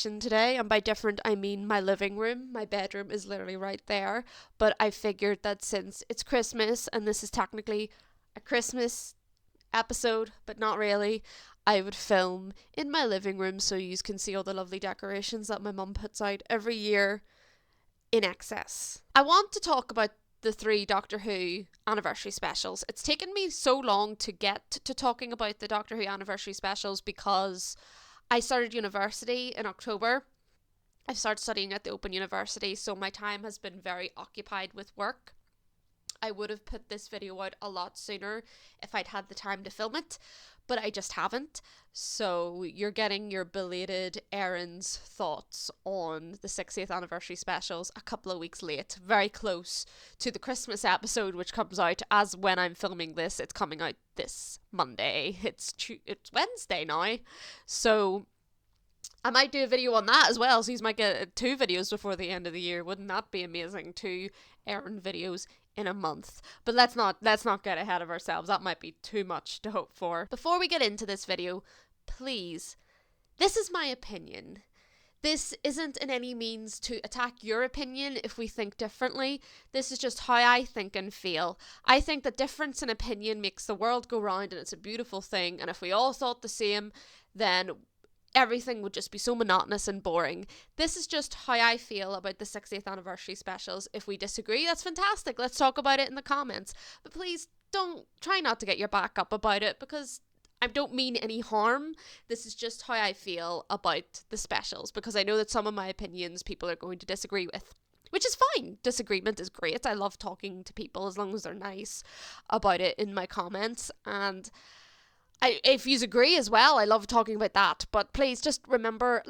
location today, and by different I mean my living room. My bedroom is literally right there, but I figured that since it's Christmas and this is technically a Christmas episode, but not really, I would film in my living room so you can see all the lovely decorations that my mum puts out every year in excess. I want to talk about the 3 Doctor Who anniversary specials. It's taken me so long to get to talking about the Doctor Who anniversary specials because I started university in October. I've started studying at the Open University, so my time has been very occupied with work. I would have put this video out a lot sooner if I'd had the time to film it, but I just haven't. So you're getting your belated Erin's thoughts on the 60th anniversary specials a couple of weeks late, very close to the Christmas episode, which comes out as when I'm filming this. It's coming out this Monday. It's Wednesday now, so I might do a video on that as well, so you might get 2 videos before the end of the year. Wouldn't that be amazing? 2 Erin videos in a month. But let's not get ahead of ourselves. That might be too much to hope for. Before we get into this video, please, this is my opinion. This isn't in any means to attack your opinion if we think differently. This is just how I think and feel. I think that difference in opinion makes the world go round, and it's a beautiful thing. And if we all thought the same, then everything would just be so monotonous and boring. This is just how I feel about the 60th anniversary specials. If we disagree, that's fantastic. Let's talk about it in the comments. But please try not to get your back up about it, because I don't mean any harm. This is just how I feel about the specials, because I know that some of my opinions people are going to disagree with, which is fine. Disagreement is great. I love talking to people as long as they're nice about it in my comments, and if you agree as well, I love talking about that. But please just remember,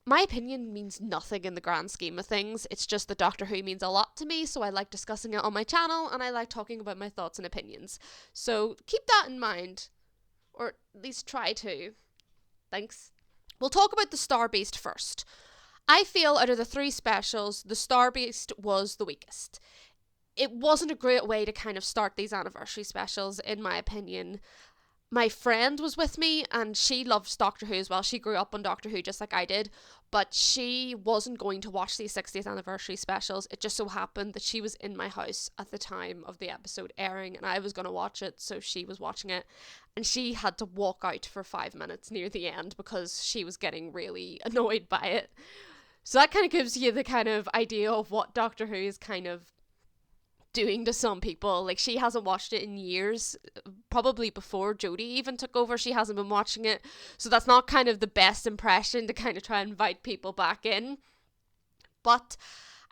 my opinion means nothing in the grand scheme of things. It's just that Doctor Who means a lot to me, so I like discussing it on my channel, and I like talking about my thoughts and opinions. So keep that in mind, or at least try to. Thanks. We'll talk about the Star Beast first. I feel out of the 3 specials, the Star Beast was the weakest. It wasn't a great way to kind of start these anniversary specials, in my opinion. My friend was with me, and she loves Doctor Who as well. She grew up on Doctor Who just like I did, but she wasn't going to watch these 60th anniversary specials. It just so happened that she was in my house at the time of the episode airing, and I was going to watch it, so she was watching it, and she had to walk out for 5 minutes near the end because she was getting really annoyed by it. So that kind of gives you the kind of idea of what Doctor Who is kind of doing to some people. Like, she hasn't watched it in years, probably before Jodie even took over. She hasn't been watching it, so that's not kind of the best impression to kind of try and invite people back in. But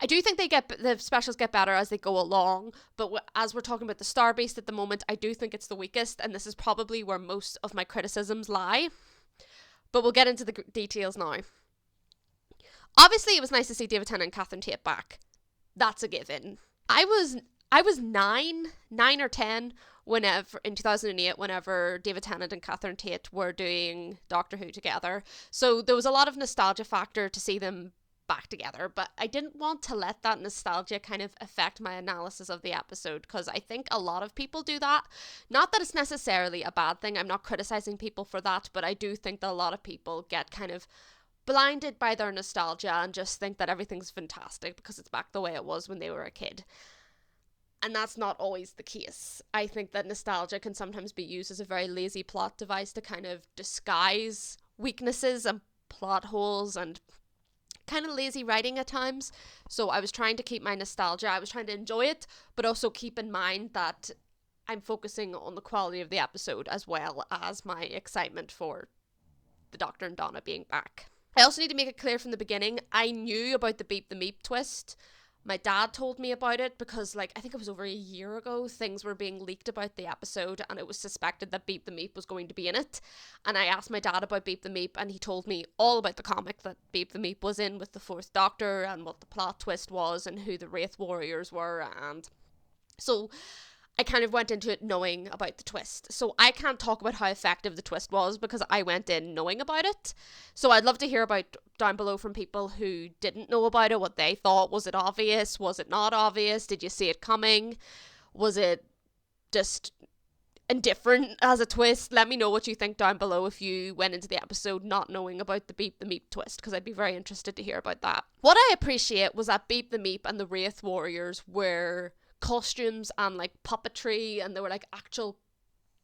I do think the specials get better as they go along, but as we're talking about the Star Beast at the moment, I do think it's the weakest, and this is probably where most of my criticisms lie. But we'll get into the details now. Obviously, it was nice to see David Tennant and Catherine Tate back. That's a given. I was 9 or 10 whenever, in 2008, whenever David Tennant and Catherine Tate were doing Doctor Who together. So there was a lot of nostalgia factor to see them back together, but I didn't want to let that nostalgia kind of affect my analysis of the episode, because I think a lot of people do that. Not that it's necessarily a bad thing. I'm not criticizing people for that, but I do think that a lot of people get kind of blinded by their nostalgia and just think that everything's fantastic because it's back the way it was when they were a kid. And that's not always the case. I think that nostalgia can sometimes be used as a very lazy plot device to kind of disguise weaknesses and plot holes and kind of lazy writing at times. So I was trying to keep my nostalgia. I was trying to enjoy it, but also keep in mind that I'm focusing on the quality of the episode as well as my excitement for the Doctor and Donna being back. I also need to make it clear from the beginning, I knew about the Beep the Meep twist. My dad told me about it because, I think it was over a year ago, things were being leaked about the episode and it was suspected that Beep the Meep was going to be in it. And I asked my dad about Beep the Meep, and he told me all about the comic that Beep the Meep was in with the 4th Doctor and what the plot twist was and who the Wraith Warriors were. And so I kind of went into it knowing about the twist. So I can't talk about how effective the twist was because I went in knowing about it. So I'd love to hear about down below from people who didn't know about it, what they thought. Was it obvious? Was it not obvious? Did you see it coming? Was it just indifferent as a twist. Let me know what you think down below if you went into the episode not knowing about the Beep the Meep twist, because I'd be very interested to hear about that. What I appreciate was that Beep the Meep and the Wraith Warriors were costumes and like puppetry, and they were like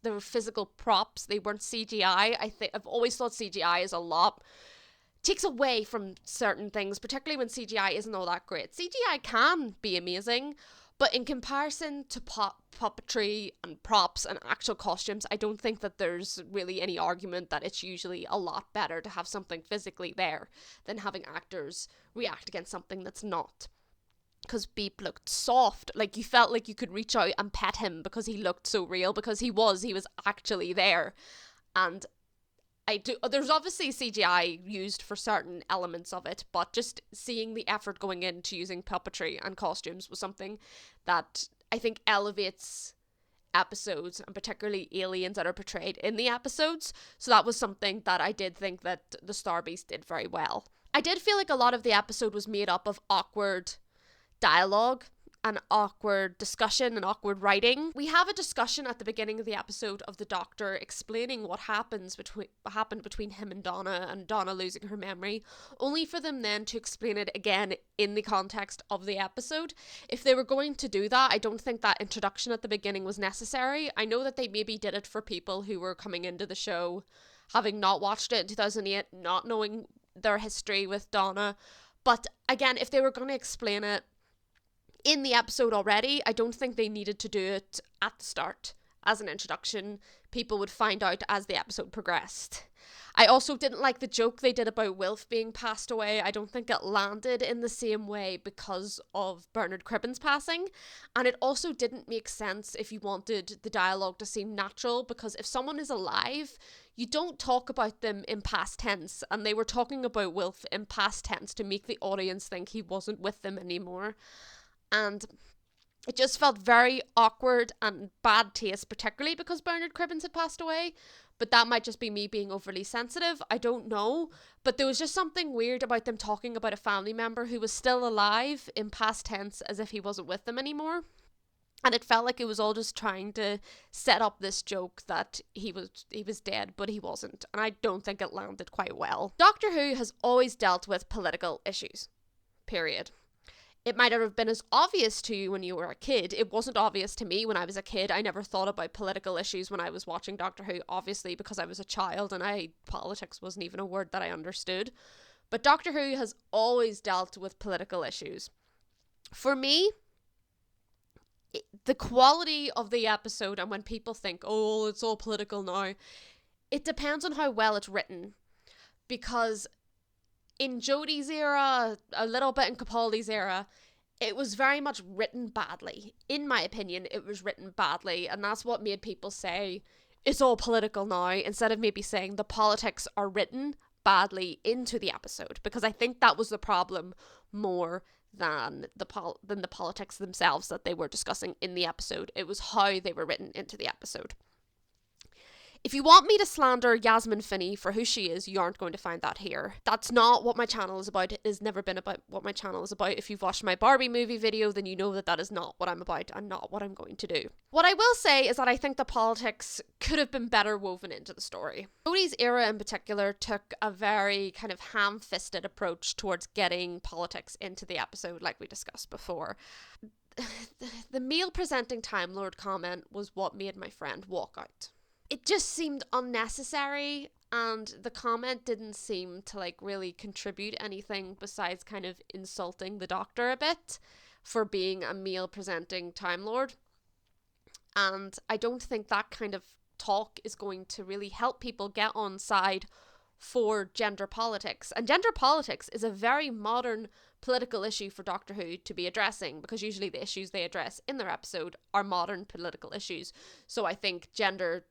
they were physical props. They weren't CGI. I've always thought CGI is a lot takes away from certain things, particularly when CGI isn't all that great. CGI can be amazing, but in comparison to puppetry and props and actual costumes, I don't think that there's really any argument that it's usually a lot better to have something physically there than having actors react against something that's not. Because Beep looked soft, like you felt like you could reach out and pet him because he looked so real, because he was actually there. And there's obviously CGI used for certain elements of it, but just seeing the effort going into using puppetry and costumes was something that I think elevates episodes, and particularly aliens that are portrayed in the episodes. So that was something that I did think that the Star Beast did very well. I did feel like a lot of the episode was made up of awkward dialogue and awkward discussion and awkward writing. We have a discussion at the beginning of the episode of the Doctor explaining what happened between him and Donna losing her memory, only for them then to explain it again in the context of the episode. If they were going to do that, I don't think that introduction at the beginning was necessary. I know that they maybe did it for people who were coming into the show having not watched it in 2008, not knowing their history with Donna. But again, if they were going to explain it in the episode already, I don't think they needed to do it at the start as an introduction. People would find out as the episode progressed. I also didn't like the joke they did about Wilf being passed away. I don't think it landed in the same way because of Bernard Cribben's passing. And it also didn't make sense if you wanted the dialogue to seem natural, because if someone is alive, you don't talk about them in past tense. And they were talking about Wilf in past tense to make the audience think he wasn't with them anymore. And it just felt very awkward and bad taste, particularly because Bernard Cribbins had passed away. But that might just be me being overly sensitive. I don't know. But there was just something weird about them talking about a family member who was still alive in past tense as if he wasn't with them anymore. And it felt like it was all just trying to set up this joke that he was dead, but he wasn't. And I don't think it landed quite well. Doctor Who has always dealt with political issues. Period. It might have been as obvious to you when you were a kid. It wasn't obvious to me when I was a kid. I never thought about political issues when I was watching Doctor Who, obviously, because I was a child and politics wasn't even a word that I understood. But Doctor Who has always dealt with political issues. For me, the quality of the episode, and when people think, oh, it's all political now, it depends on how well it's written. Because in Jodie's era, a little bit in Capaldi's era, it was very much written badly. In my opinion, it was written badly, and that's what made people say, it's all political now, instead of maybe saying the politics are written badly into the episode, because I think that was the problem more than the politics themselves that they were discussing in the episode. It was how they were written into the episode. If you want me to slander Yasmin Finney for who she is, you aren't going to find that here. That's not what my channel is about. It has never been about what my channel is about. If you've watched my Barbie movie video, then you know that that is not what I'm about and not what I'm going to do. What I will say is that I think the politics could have been better woven into the story. Jodie's era in particular took a very kind of ham-fisted approach towards getting politics into the episode, like we discussed before. The male presenting Time Lord comment was what made my friend walk out. It just seemed unnecessary, and the comment didn't seem to like really contribute anything besides kind of insulting the Doctor a bit for being a male presenting Time Lord. And I don't think that kind of talk is going to really help people get on side for gender politics. And gender politics is a very modern political issue for Doctor Who to be addressing, because usually the issues they address in their episode are modern political issues. So I think gender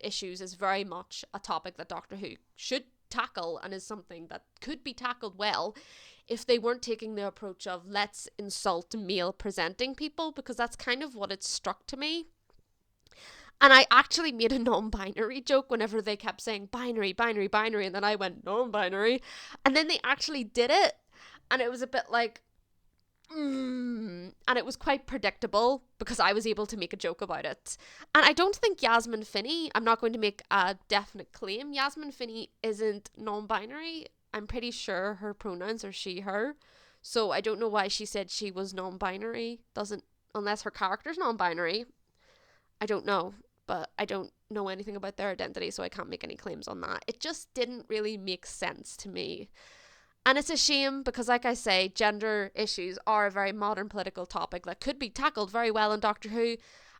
issues is very much a topic that Doctor Who should tackle, and is something that could be tackled well if they weren't taking the approach of let's insult male presenting people, because that's kind of what it struck to me. And I actually made a non-binary joke whenever they kept saying binary, binary, binary, and then I went non-binary, and then they actually did it, and it was a bit like, And it was quite predictable because I was able to make a joke about it. And I don't think Yasmin Finney, I'm not going to make a definite claim, Yasmin Finney isn't non-binary. I'm pretty sure her pronouns are she, her. So I don't know why she said she was non-binary. Doesn't, unless her character's non-binary. I don't know. But I don't know anything about their identity, so I can't make any claims on that. It just didn't really make sense to me. And it's a shame because, like I say, gender issues are a very modern political topic that could be tackled very well in Doctor Who.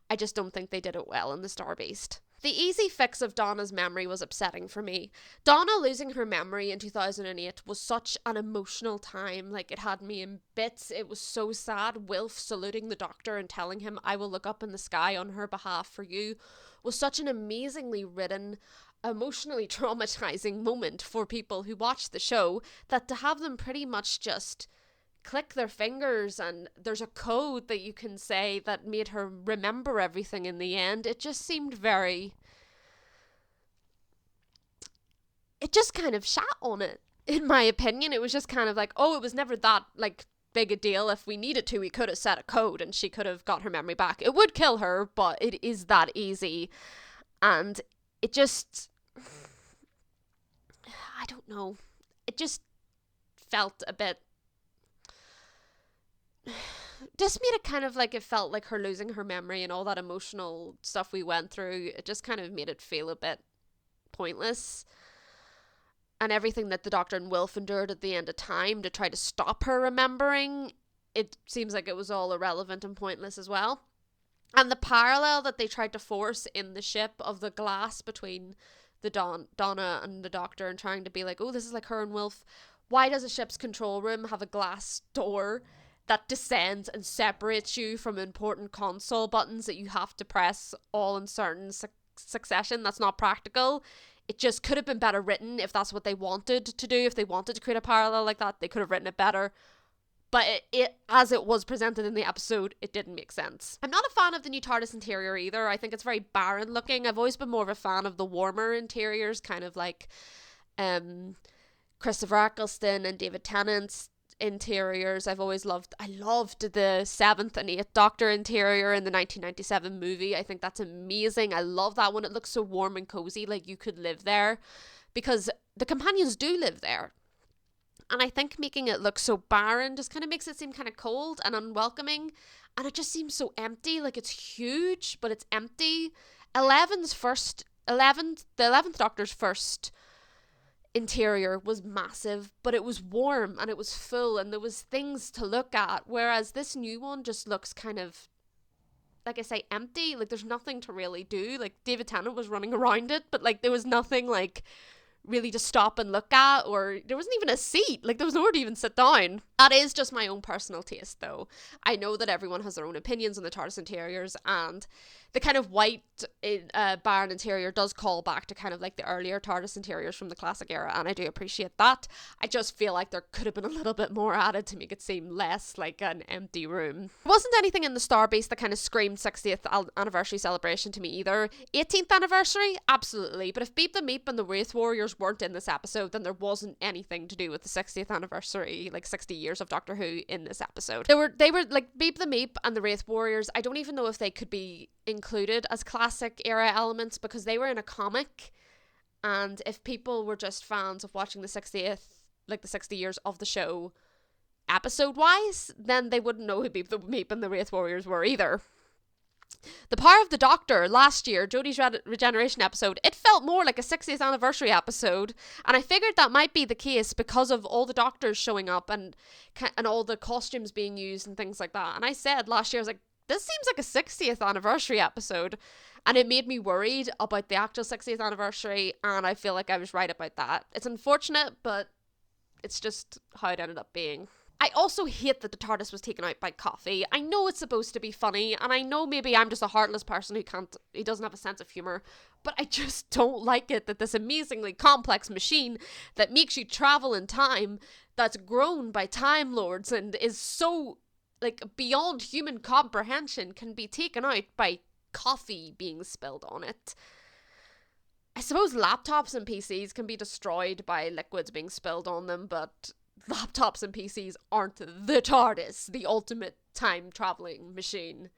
I just don't think they did it well in The Star Beast. The easy fix of Donna's memory was upsetting for me. Donna losing her memory in 2008 was such an emotional time. Like, it had me in bits. It was so sad. Wilf saluting the Doctor and telling him, "I will look up in the sky on her behalf for you," was such an amazingly written, emotionally traumatizing moment for people who watched the show, that to have them pretty much just click their fingers and there's a code that you can say that made her remember everything in the end, it just seemed very, it just kind of shat on it, in my opinion. It was just kind of like, oh, it was never that like big a deal. If we needed to, we could have set a code and she could have got her memory back. It would kill her, but it is that easy. And it just, I don't know, it just felt a bit, just made it kind of like, it felt like her losing her memory and all that emotional stuff we went through, it just kind of made it feel a bit pointless. And everything that the Doctor and Wilf endured at the end of time to try to stop her remembering, it seems like it was all irrelevant and pointless as well. And the parallel that they tried to force in the ship of the glass between the Donna and the Doctor, and trying to be like, oh, this is like her and Wilf. Why does a ship's control room have a glass door that descends and separates you from important console buttons that you have to press all in certain succession? That's not practical. It just could have been better written if that's what they wanted to do. If they wanted to create a parallel like that, they could have written it better. But it as it was presented in the episode, it didn't make sense. I'm not a fan of the new TARDIS interior either. I think it's very barren looking. I've always been more of a fan of the warmer interiors, kind of like Christopher Eccleston and David Tennant's interiors. I loved the 7th and 8th Doctor interior in the 1997 movie. I think that's amazing. I love that one. It looks so warm and cozy, like you could live there, because the companions do live there. And I think making it look so barren just kind of makes it seem kind of cold and unwelcoming. And it just seems so empty. Like, it's huge, but it's empty. The 11th Doctor's first interior was massive, but it was warm and it was full and there was things to look at. Whereas this new one just looks kind of, like I say, empty. Like, there's nothing to really do. Like, David Tennant was running around it, but like there was nothing like really to stop and look at, or there wasn't even a seat. Like, there was nowhere to even sit down. That is just my own personal taste, though. I know that everyone has their own opinions on the TARDIS interiors, and the kind of white barren interior does call back to kind of like the earlier TARDIS interiors from the classic era, and I do appreciate that. I just feel like there could have been a little bit more added to make it seem less like an empty room. There wasn't anything in the Starbase that kind of screamed 60th anniversary celebration to me either. 18th anniversary? Absolutely. But if Beep the Meep and the Wraith Warriors weren't in this episode, then there wasn't anything to do with the 60th anniversary, like 60 years of Doctor Who in this episode. They were like Beep the Meep and the Wraith Warriors. I don't even know if they could be included as classic era elements because they were in a comic, and if people were just fans of watching the 60th, like the 60 years of the show episode wise, then they wouldn't know who Beep the Meep and the Wraith Warriors were either. The Power of the Doctor last year, Jodie's regeneration episode, it felt more like a 60th anniversary episode, and I figured that might be the case because of all the Doctors showing up and all the costumes being used and things like that. And I said last year, I was like, this seems like a 60th anniversary episode, and it made me worried about the actual 60th anniversary, and I feel like I was right about that. It's unfortunate, but it's just how it ended up being. I also hate that the TARDIS was taken out by coffee. I know it's supposed to be funny, and I know maybe I'm just a heartless person who doesn't have a sense of humour, but I just don't like it that this amazingly complex machine that makes you travel in time, that's grown by Time Lords and is so like beyond human comprehension, can be taken out by coffee being spilled on it. I suppose laptops and PCs can be destroyed by liquids being spilled on them, but laptops and PCs aren't the TARDIS, the ultimate time traveling machine.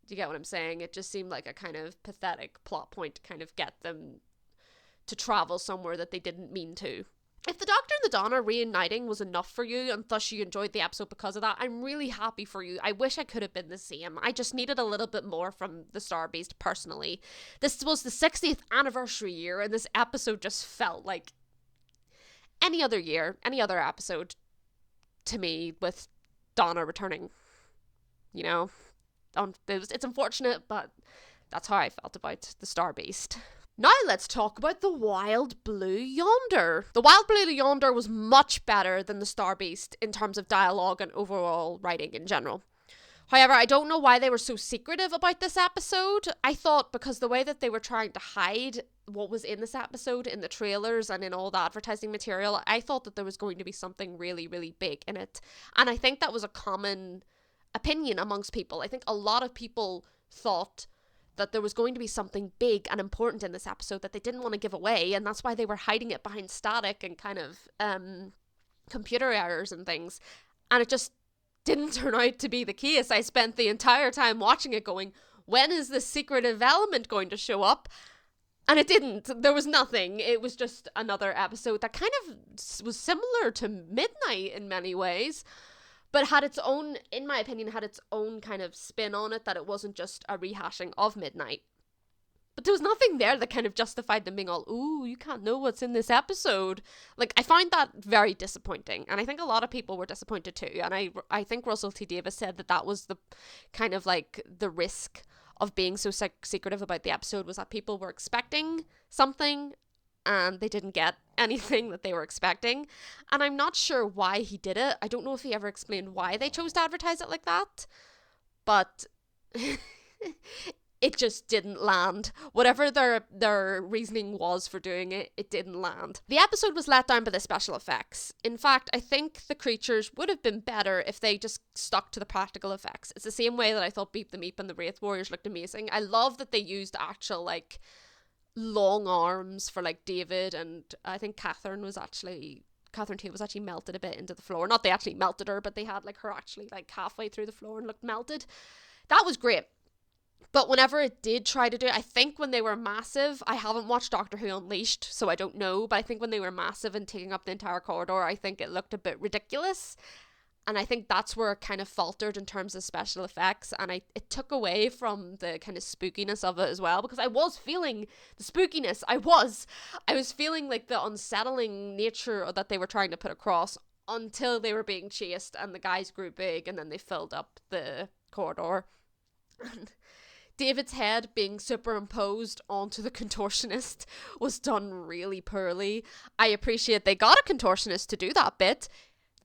Do you get what I'm saying? It just seemed like a kind of pathetic plot point to kind of get them to travel somewhere that they didn't mean to. If the Doctor and the Donna reuniting was enough for you and thus you enjoyed the episode because of that, I'm really happy for you. I wish I could have been the same. I just needed a little bit more from the Star Beast personally. This was the 60th anniversary year and this episode just felt like any other year, any other episode to me with Donna returning. You know, it's unfortunate, but that's how I felt about the Star Beast. Now let's talk about the Wild Blue Yonder. The Wild Blue Yonder was much better than the Star Beast in terms of dialogue and overall writing in general. However, I don't know why they were so secretive about this episode. I thought because the way that they were trying to hide what was in this episode in the trailers and in all the advertising material, I thought that there was going to be something really, really big in it. And I think that was a common opinion amongst people. I think a lot of people thought that there was going to be something big and important in this episode that they didn't want to give away, and that's why they were hiding it behind static and kind of computer errors and things. And it just didn't turn out to be the case. I spent the entire time watching it going, when is this secretive element going to show up? And it didn't. There was nothing. It was just another episode that kind of was similar to Midnight in many ways, but had its own, in my opinion, had its own kind of spin on it, that it wasn't just a rehashing of Midnight. But there was nothing there that kind of justified them being all, ooh, you can't know what's in this episode. Like, I find that very disappointing. And I think a lot of people were disappointed too. And I think Russell T Davies said that that was the kind of like the risk of being so secretive about the episode, was that people were expecting something and they didn't get anything that they were expecting. And I'm not sure why he did it. I don't know if he ever explained why they chose to advertise it like that. But it just didn't land. Whatever their reasoning was for doing it, it didn't land. The episode was let down by the special effects. In fact, I think the creatures would have been better if they just stuck to the practical effects. It's the same way that I thought Beep the Meep and the Wraith Warriors looked amazing. I love that they used actual, like, long arms for, like, David, and I think Catherine Tate was actually melted a bit into the floor. Not they actually melted her, but they had, like, her actually, like, halfway through the floor and looked melted. That was great. But whenever it did try to do it, I think when they were massive, I haven't watched Doctor Who Unleashed, so I don't know, but I think when they were massive and taking up the entire corridor, I think it looked a bit ridiculous. And I think that's where it kind of faltered in terms of special effects, and it took away from the kind of spookiness of it as well, because I was feeling the spookiness. I was feeling like the unsettling nature that they were trying to put across until they were being chased and the guys grew big and then they filled up the corridor. David's head being superimposed onto the contortionist was done really poorly. I appreciate they got a contortionist to do that bit.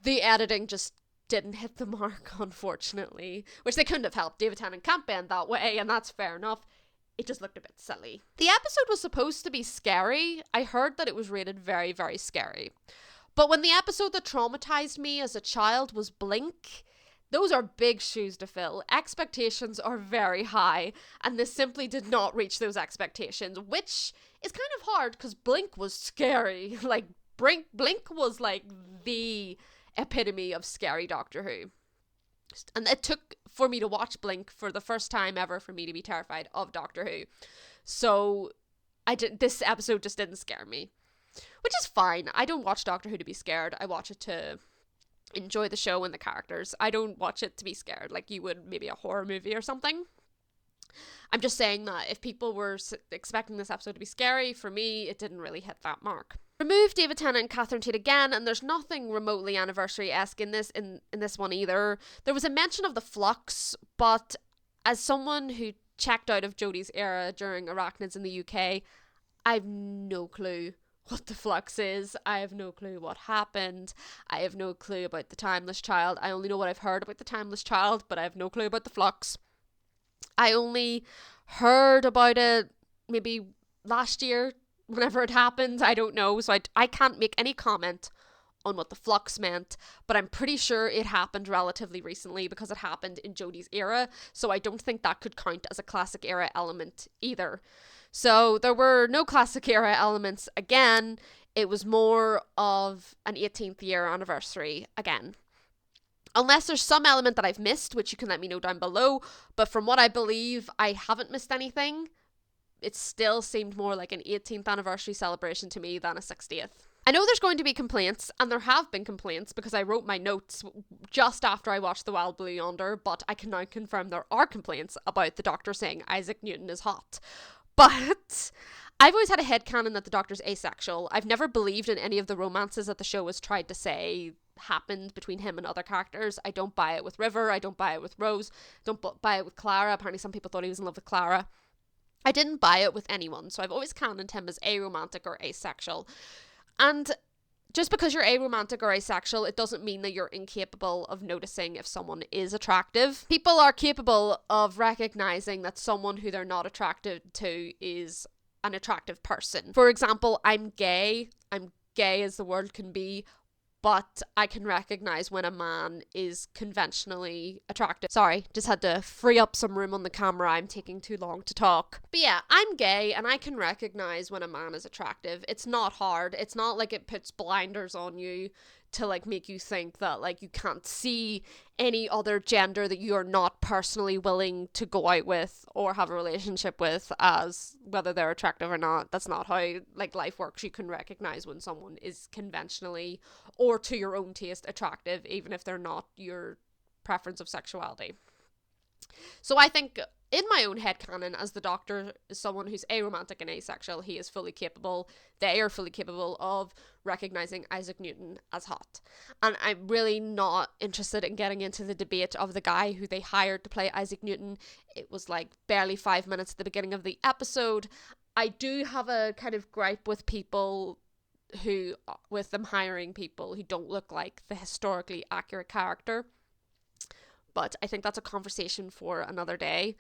The editing just didn't hit the mark, unfortunately, which they couldn't have helped. David Tennant can't bend that way, and that's fair enough. It just looked a bit silly. The episode was supposed to be scary. I heard that it was rated very, very scary. But when the episode that traumatized me as a child was Blink, those are big shoes to fill. Expectations are very high, and this simply did not reach those expectations, which is kind of hard because Blink was scary. Like, Blink was like the epitome of scary Doctor Who. And it took for me to watch Blink for the first time ever for me to be terrified of Doctor Who. So this episode just didn't scare me, which is fine. I don't watch Doctor Who to be scared. I watch it to enjoy the show and the characters. I don't watch it to be scared like you would maybe a horror movie or something. I'm just saying that if people were expecting this episode to be scary, for me, it didn't really hit that mark. Remove David Tennant and Catherine Tate again, and there's nothing remotely anniversary-esque in this one either. There was a mention of the Flux, but as someone who checked out of Jodie's era during Arachnids in the UK, I've no clue what the Flux is. I have no clue what happened. I have no clue about the Timeless Child. I only know what I've heard about the Timeless Child, but I have no clue about the Flux. I only heard about it maybe last year, whenever it happened. I don't know, so I can't make any comment on what the Flux meant, but I'm pretty sure it happened relatively recently because it happened in Jodie's era, so I don't think that could count as a classic era element either. So there were no classic era elements again It was more of an 18th year anniversary again. Unless there's some element that I've missed, which you can let me know down below. But from what I believe, I haven't missed anything. It still seemed more like an 18th anniversary celebration to me than a 60th. I know there's going to be complaints, and there have been complaints because I wrote my notes just after I watched The Wild Blue Yonder, but I can now confirm there are complaints about the Doctor saying Isaac Newton is hot. But I've always had a headcanon that the Doctor's asexual. I've never believed in any of the romances that the show has tried to say happened between him and other characters. I don't buy it with River, I don't buy it with Rose, don't buy it with Clara. Apparently some people thought he was in love with Clara. I didn't buy it with anyone, so I've always canoned him as aromantic or asexual. And just because you're aromantic or asexual, it doesn't mean that you're incapable of noticing if someone is attractive. People are capable of recognizing that someone who they're not attracted to is an attractive person. For example, I'm gay. I'm gay as the world can be, but I can recognize when a man is conventionally attractive. Sorry, just had to free up some room on the camera. I'm taking too long to talk. But yeah, I'm gay and I can recognize when a man is attractive. It's not hard. It's not like it puts blinders on you to like make you think that like you can't see any other gender that you are not personally willing to go out with or have a relationship with as whether they're attractive or not. That's not how like life works. You can recognize when someone is conventionally or to your own taste attractive, even if they're not your preference of sexuality. So I think in my own headcanon, as the Doctor is someone who's aromantic and asexual, they are fully capable of recognizing Isaac Newton as hot. And I'm really not interested in getting into the debate of the guy who they hired to play Isaac Newton. It was like barely 5 minutes at the beginning of the episode. I do have a kind of gripe with them hiring people who don't look like the historically accurate character. But I think that's a conversation for another day.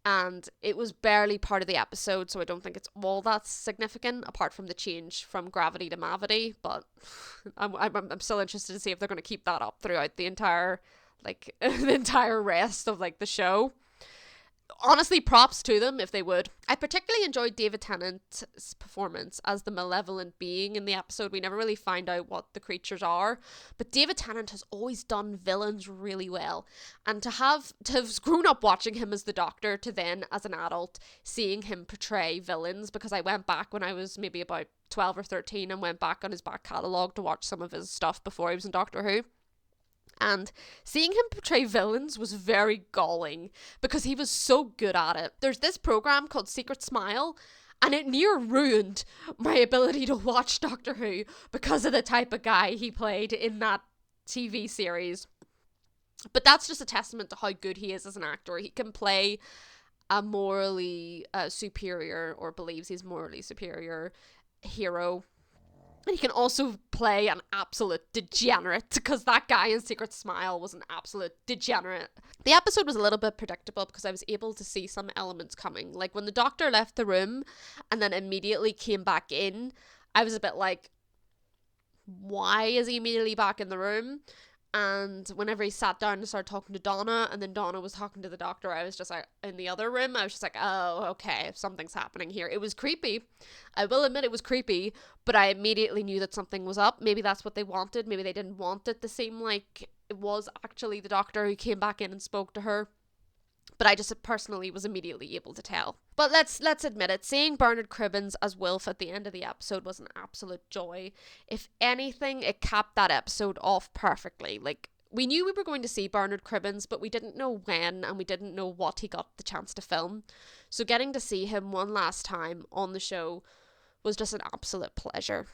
And it was barely part of the episode, so I don't think it's all that significant, apart from the change from gravity to mavity. But I'm still interested to see if they're going to keep that up throughout the entire, like, the entire rest of, like, the show. Honestly, props to them if they would. I particularly enjoyed David Tennant's performance as the malevolent being in the episode. We never really find out what the creatures are, but David Tennant has always done villains really well. And to have grown up watching him as the Doctor, to then as an adult seeing him portray villains, because I went back when I was maybe about 12 or 13 and went back on his back catalogue to watch some of his stuff before he was in Doctor Who. And seeing him portray villains was very galling because he was so good at it. There's this program called Secret Smile, and it near ruined my ability to watch Doctor Who because of the type of guy he played in that TV series. But that's just a testament to how good he is as an actor. He can play a morally superior, or believes he's morally superior, hero. And he can also play an absolute degenerate, because that guy in Secret Smile was an absolute degenerate. The episode was a little bit predictable because I was able to see some elements coming. Like when the Doctor left the room and then immediately came back in, I was a bit like, why is he immediately back in the room? And whenever he sat down and started talking to Donna, and then Donna was talking to the Doctor, I was just like, in the other room, I was just like, oh, okay, something's happening here. It was creepy. I will admit it was creepy, but I immediately knew that something was up. Maybe that's what they wanted. Maybe they didn't want it to seem like it was actually the Doctor who came back in and spoke to her. But I just personally was immediately able to tell. But let's admit it, seeing Bernard Cribbins as Wilf at the end of the episode was an absolute joy. If anything, it capped that episode off perfectly. Like, we knew we were going to see Bernard Cribbins, but we didn't know when, and we didn't know what he got the chance to film. So getting to see him one last time on the show was just an absolute pleasure.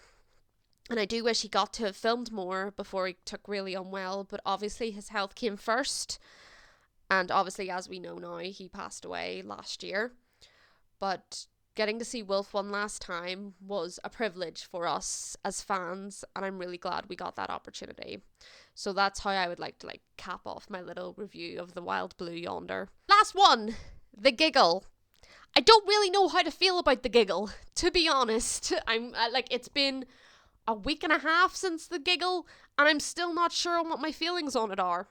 And I do wish he got to have filmed more before he took really unwell, but obviously his health came first. And obviously, as we know now, he passed away last year. But getting to see Wilf one last time was a privilege for us as fans, and I'm really glad we got that opportunity. So that's how I would like to cap off my little review of The Wild Blue Yonder. Last one, the giggle. I don't really know how to feel about the giggle, to be honest. It's been a week and a half since the giggle, and I'm still not sure on what my feelings on it are.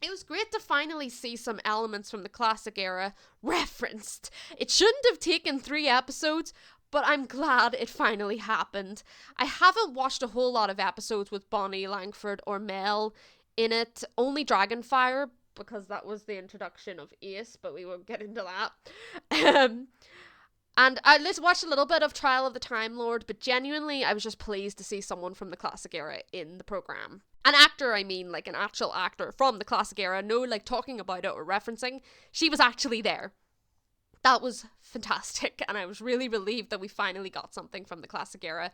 It was great to finally see some elements from the classic era referenced. It shouldn't have taken 3 episodes, But I'm glad it finally happened. I haven't watched a whole lot of episodes with Bonnie Langford or Mel in it, only Dragonfire, because that was the introduction of Ace, but we won't get into that. And I watched a little bit of Trial of the Time Lord, but genuinely I was just pleased to see someone from the classic era in the programme. An actor, I mean, like an actual actor from the classic era, no like talking about it or referencing. She was actually there. That was fantastic, and I was really relieved that we finally got something from the classic era,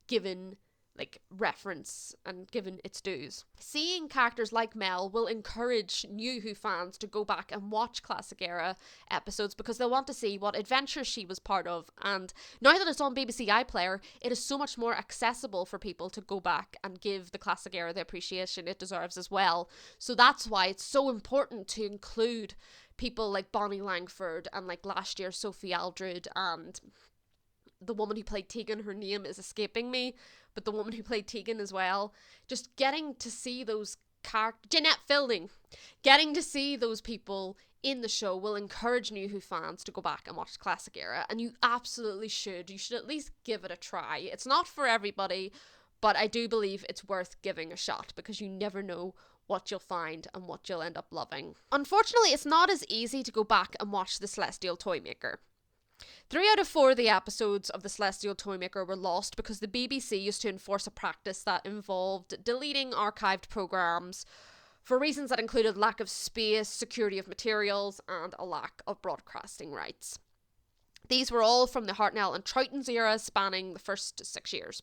given like reference and given its dues. Seeing characters like Mel will encourage new Who fans to go back and watch classic era episodes because they'll want to see what adventures she was part of, and now that it's on BBC iPlayer, it is so much more accessible for people to go back and give the classic era the appreciation it deserves as well. So that's why it's so important to include people like Bonnie Langford and like last year Sophie Aldred and the woman who played Tegan, her name is escaping me, but the woman who played Tegan as well. Just getting to see those characters, Jeanette Fielding, getting to see those people in the show will encourage new Who fans to go back and watch the classic era, and you absolutely should. You should at least give it a try. It's not for everybody, but I do believe it's worth giving a shot because you never know what you'll find and what you'll end up loving. Unfortunately, it's not as easy to go back and watch The Celestial Toymaker. 3 out of 4 of the episodes of The Celestial Toymaker were lost because the BBC used to enforce a practice that involved deleting archived programmes for reasons that included lack of space, security of materials, and a lack of broadcasting rights. These were all from the Hartnell and Troughton's era, spanning the first 6 years.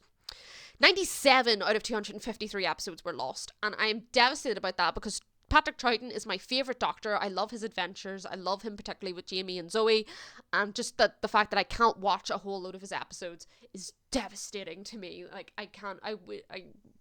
97 out of 253 episodes were lost, and I am devastated about that because Patrick Troughton is my favourite Doctor. I love his adventures. I love him particularly with Jamie and Zoe, and just the fact that I can't watch a whole load of his episodes is devastating to me. Like, I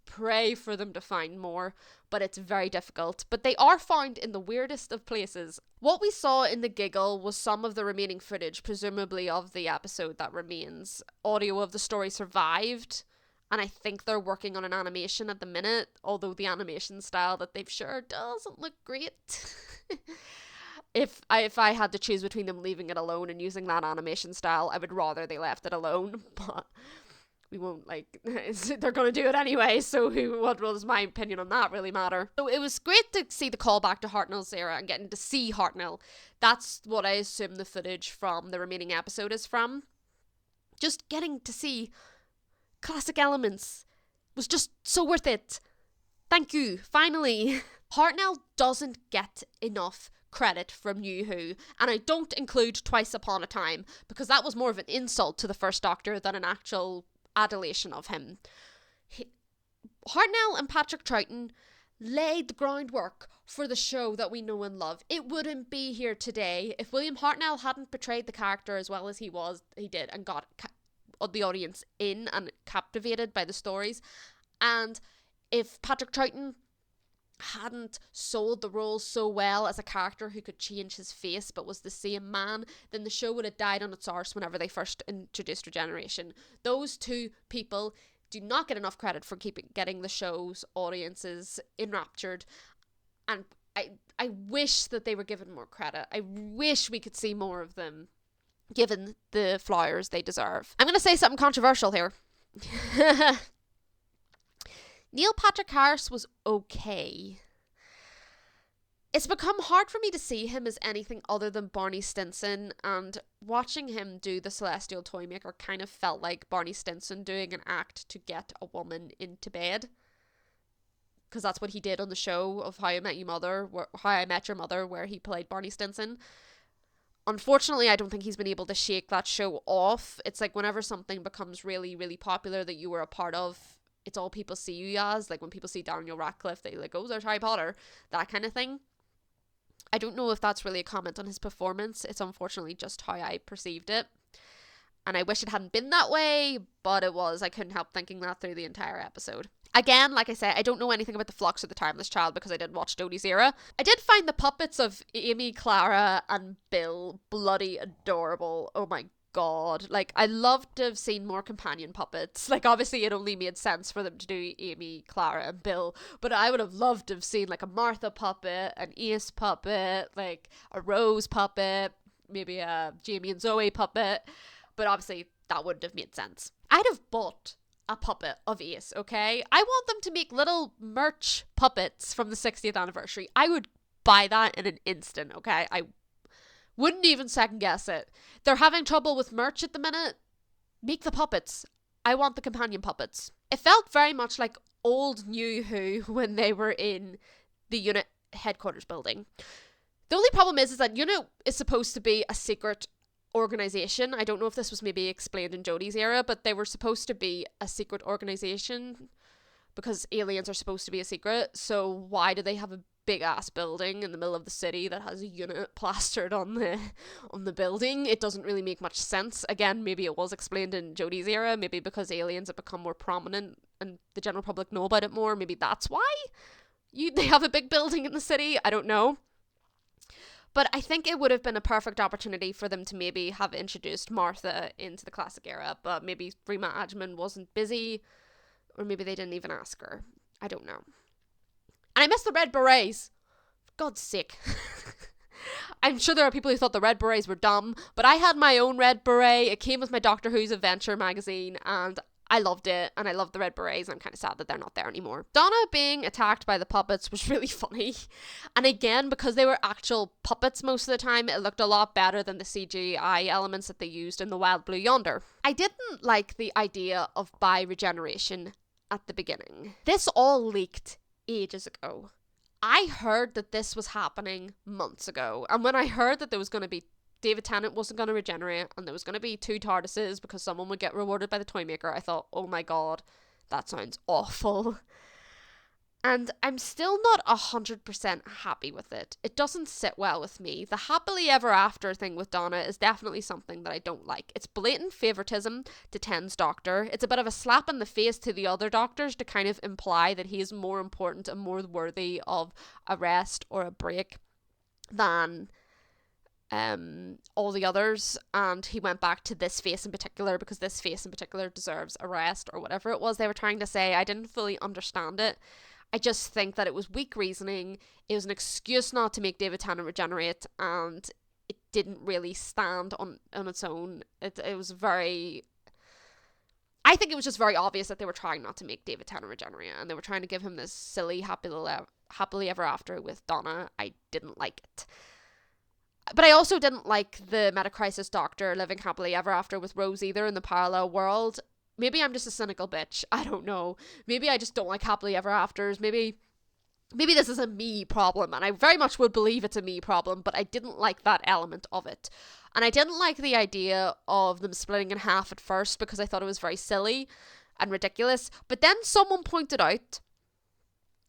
pray for them to find more, but it's very difficult. But they are found in the weirdest of places. What we saw in the giggle was some of the remaining footage, presumably of the episode that remains. Audio of the story survived, and I think they're working on an animation at the minute, although the animation style that they've shared doesn't look great. If I had to choose between them leaving it alone and using that animation style, I would rather they left it alone, but we won't, like, they're going to do it anyway, so what does my opinion on that really matter? So it was great to see the callback to Hartnell's era and getting to see Hartnell. That's what I assume the footage from the remaining episode is from. Just getting to see classic elements was just so worth it. Thank you, finally. Hartnell doesn't get enough credit from New Who, and I don't include Twice Upon a Time because that was more of an insult to the first Doctor than an actual adulation of him. Hartnell and Patrick Troughton laid the groundwork for the show that we know and love. It wouldn't be here today if William Hartnell hadn't portrayed the character as well as he did, and got the audience in and captivated by the stories. And if Patrick Troughton hadn't sold the role so well as a character who could change his face but was the same man, then the show would have died on its arse whenever they first introduced Regeneration. Those two people do not get enough credit for getting the show's audiences enraptured, and I wish that they were given more credit. I wish we could see more of them given the flowers they deserve. I'm going to say something controversial here. Neil Patrick Harris was okay. It's become hard for me to see him as anything other than Barney Stinson, and watching him do the Celestial Toymaker kind of felt like Barney Stinson doing an act to get a woman into bed. Because that's what he did on the show of How I Met Your Mother, where he played Barney Stinson. Unfortunately, I don't think he's been able to shake that show off. It's like whenever something becomes really, really popular that you were a part of, it's all people see you as. Like when people see Daniel Radcliffe, they like, oh, there's Harry Potter. That kind of thing. I don't know if that's really a comment on his performance. It's unfortunately just how I perceived it. And I wish it hadn't been that way, but it was. I couldn't help thinking that through the entire episode. Again, like I said, I don't know anything about the Flux or the Timeless Child because I didn't watch Dodie's era. I did find the puppets of Amy, Clara, and Bill bloody adorable. Oh my god. Like, I loved to have seen more companion puppets. Like, obviously it only made sense for them to do Amy, Clara, and Bill, but I would have loved to have seen like a Martha puppet, an Ace puppet, like a Rose puppet, maybe a Jamie and Zoe puppet. But obviously that wouldn't have made sense. I'd have bought a puppet of Ace, okay? I want them to make little merch puppets from the 60th anniversary. I would buy that in an instant, okay? I wouldn't even second guess it. They're having trouble with merch at the minute. Make the puppets. I want the companion puppets. It felt very much like old New Who when they were in the unit headquarters building. The only problem is that unit is supposed to be a secret organization. I don't know if this was maybe explained in Jodie's era, but they were supposed to be a secret organization because aliens are supposed to be a secret. So why do they have a big ass building in the middle of the city that has a unit plastered on the building? It doesn't really make much sense. Again, maybe it was explained in Jodie's era, maybe because aliens have become more prominent and the general public know about it more. Maybe that's why they have a big building in the city. I don't know. But I think it would have been a perfect opportunity for them to maybe have introduced Martha into the classic era, but maybe Rima Adjman wasn't busy, or maybe they didn't even ask her. I don't know. And I miss the red berets. For God's sake. I'm sure there are people who thought the red berets were dumb, but I had my own red beret. It came with my Doctor Who's Adventure magazine, and I loved it, and I loved the red berets. I'm kind of sad that they're not there anymore. Donna being attacked by the puppets was really funny. And again, because they were actual puppets most of the time, it looked a lot better than the CGI elements that they used in The Wild Blue Yonder. I didn't like the idea of bi-regeneration at the beginning. This all leaked ages ago. I heard that this was happening months ago. And when I heard that there was going to be David Tennant wasn't going to regenerate and there was going to be 2 TARDISes because someone would get rewarded by the Toymaker, I thought, oh my god, that sounds awful. And I'm still not 100% happy with it. It doesn't sit well with me. The happily ever after thing with Donna is definitely something that I don't like. It's blatant favoritism to Ten's doctor. It's a bit of a slap in the face to the other doctors to kind of imply that he is more important and more worthy of a rest or a break than all the others, and he went back to this face in particular because this face in particular deserves a rest, or whatever it was they were trying to say. I didn't fully understand it. I just think that it was weak reasoning. It was an excuse not to make David Tennant regenerate, and it didn't really stand on its own. It was very... I think it was just very obvious that they were trying not to make David Tennant regenerate, and they were trying to give him this silly happily ever after with Donna. I didn't like it. But I also didn't like the Metacrisis doctor living happily ever after with Rose either in the parallel world. Maybe I'm just a cynical bitch. I don't know. Maybe I just don't like happily ever afters. Maybe this is a me problem, and I very much would believe it's a me problem, but I didn't like that element of it. And I didn't like the idea of them splitting in half at first because I thought it was very silly and ridiculous. But then someone pointed out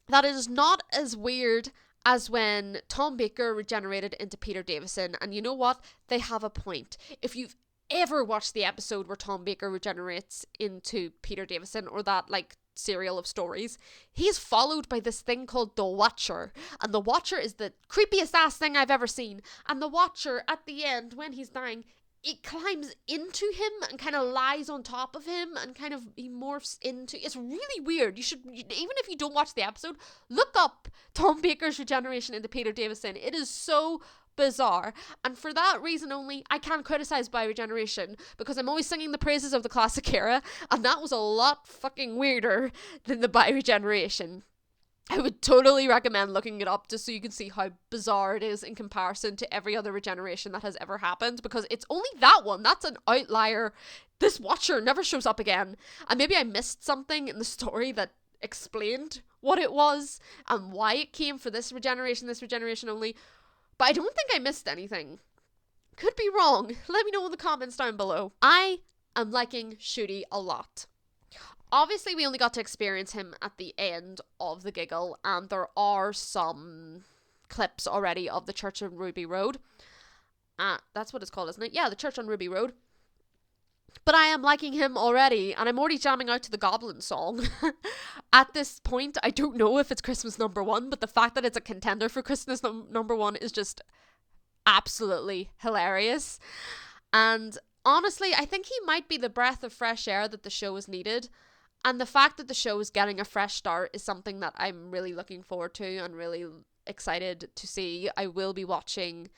that it is not as weird as when Tom Baker regenerated into Peter Davison. And you know what? They have a point. If you've ever watched the episode where Tom Baker regenerates into Peter Davison, or that like serial of stories, he's followed by this thing called the Watcher. And the Watcher is the creepiest ass thing I've ever seen. And the Watcher, at the end, when he's dying, it climbs into him and kind of lies on top of him and kind of he morphs into... It's really weird. You should, even if you don't watch the episode, look up Tom Baker's regeneration into Peter Davison. It is so bizarre, and for that reason only, I can't criticize bi-regeneration because I'm always singing the praises of the classic era, and that was a lot fucking weirder than the bi-regeneration. I would totally recommend looking it up just so you can see how bizarre it is in comparison to every other regeneration that has ever happened, because it's only that one. That's an outlier. This Watcher never shows up again. And maybe I missed something in the story that explained what it was and why it came for this regeneration only. But I don't think I missed anything. Could be wrong. Let me know in the comments down below. I am liking Shooty a lot. Obviously, we only got to experience him at the end of the giggle, and there are some clips already of the church on Ruby Road. That's what it's called, isn't it? Yeah, the church on Ruby Road. But I am liking him already, and I'm already jamming out to the Goblin song. At this point, I don't know if it's Christmas #1, but the fact that it's a contender for Christmas #1 is just absolutely hilarious. And honestly, I think he might be the breath of fresh air that the show has needed. And the fact that the show is getting a fresh start is something that I'm really looking forward to and really excited to see. I will be watching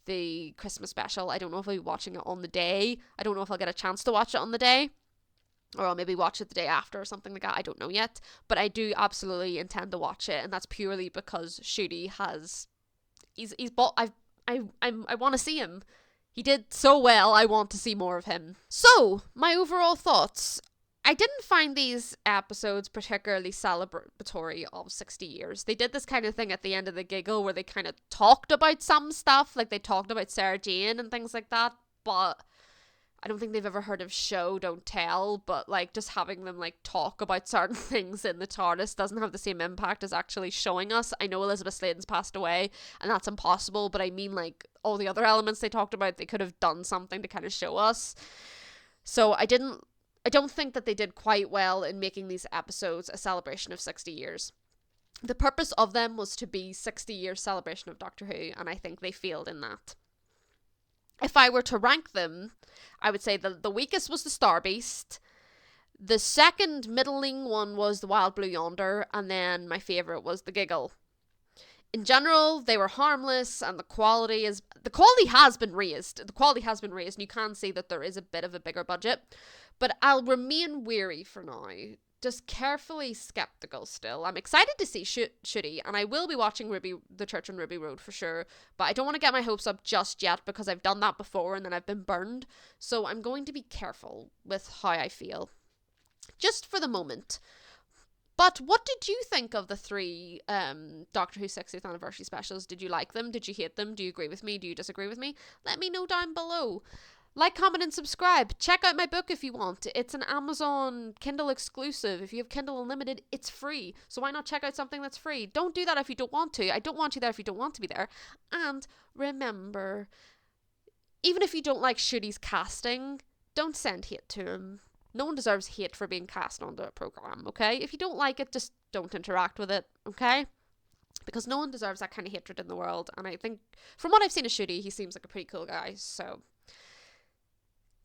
the Christmas special. I don't know if I'll be watching it on the day. I don't know if I'll get a chance to watch it on the day, or I'll maybe watch it the day after or something like that. I don't know yet, but I do absolutely intend to watch it, and that's purely because Shooty has he's bought. I want to see him. He did so well. I want to see more of him. So my overall thoughts. I didn't find these episodes particularly celebratory of 60 years. They did this kind of thing at the end of the giggle where they kind of talked about some stuff, like they talked about Sarah Jane and things like that, but I don't think they've ever heard of Show Don't Tell, but like just having them like talk about certain things in the TARDIS doesn't have the same impact as actually showing us. I know Elizabeth Sladen's passed away and that's impossible, but I mean like all the other elements they talked about, they could have done something to kind of show us. So I don't think that they did quite well in making these episodes a celebration of 60 years. The purpose of them was to be 60 years celebration of Doctor Who, and I think they failed in that. If I were to rank them, I would say the weakest was the Star Beast. The second middling one was the Wild Blue Yonder, and then my favourite was the Giggle. In general, they were harmless, and the quality has been raised. The quality has been raised, and you can see that there is a bit of a bigger budget. But I'll remain wary for now. Just carefully skeptical still. I'm excited to see Shooty, and I will be watching The Church on Ruby Road for sure. But I don't want to get my hopes up just yet because I've done that before and then I've been burned. So I'm going to be careful with how I feel. Just for the moment. But what did you think of the 3 Doctor Who 60th anniversary specials? Did you like them? Did you hate them? Do you agree with me? Do you disagree with me? Let me know down below. Like, comment, and subscribe. Check out my book if you want. It's an Amazon Kindle exclusive. If you have Kindle Unlimited, it's free. So why not check out something that's free? Don't do that if you don't want to. I don't want you there if you don't want to be there. And remember, even if you don't like Shooty's casting, don't send hate to him. No one deserves hate for being cast onto a program, okay? If you don't like it, just don't interact with it, okay? Because no one deserves that kind of hatred in the world. And I think, from what I've seen of Shooty, he seems like a pretty cool guy, so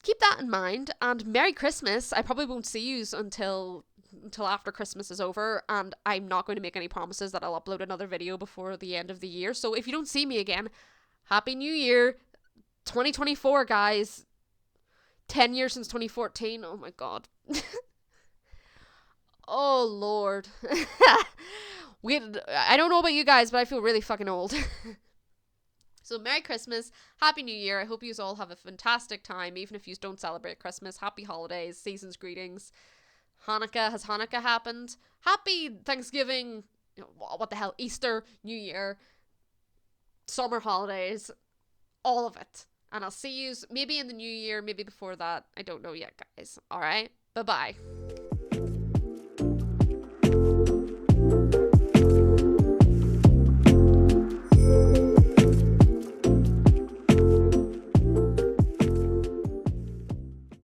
keep that in mind, and Merry Christmas. I probably won't see you until after Christmas is over, and I'm not going to make any promises that I'll upload another video before the end of the year. So if you don't see me again, Happy New Year 2024, guys. 10 years since 2014. Oh my god. Oh lord. I don't know about you guys, but I feel really fucking old. So Merry Christmas, Happy New Year. I hope you all have a fantastic time, even if you don't celebrate Christmas. Happy holidays, season's greetings. Hanukkah, has Hanukkah happened? Happy Thanksgiving, what the hell, Easter, New Year, summer holidays, all of it. And I'll see you maybe in the new year, maybe before that. I don't know yet, guys. Alright, bye-bye.